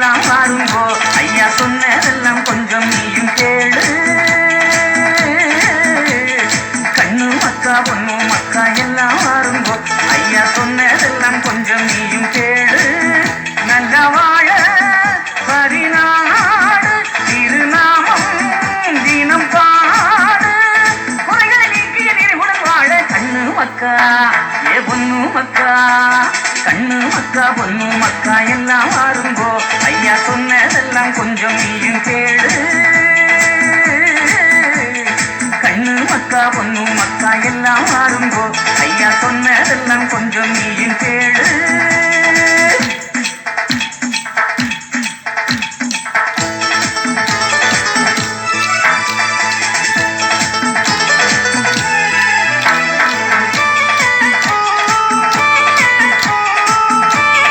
எல்லாம் பாருங்கோ ஐயா சொன்னதெல்லாம் கொஞ்சம் நீயும் கேளு கண்ணு மக்கா பொண்ணு மக்கா எல்லாம் பாருங்கோ ஐயா சொன்னதெல்லாம் கொஞ்சம் நீயும் கேளு நல்ல வாழ பதினாடு திருநாமம் தினம் பாடு குறைகளை நீக்கிய நிறைவுடன் வாழ கண்ணு மக்கா ஏ பொண்ணு மக்கா கண்ணு மக்கா பொண்ணு மக்கா எல்லாம் வாருங்கோ ஐயா சொன்னதெல்லாம் கொஞ்சம் நீயும் கேளு கண்ணு மக்கா பொண்ணு மக்கா எல்லாம் வாருங்கோ ஐயா சொன்னதெல்லாம் கொஞ்சம் நீயும் கேளு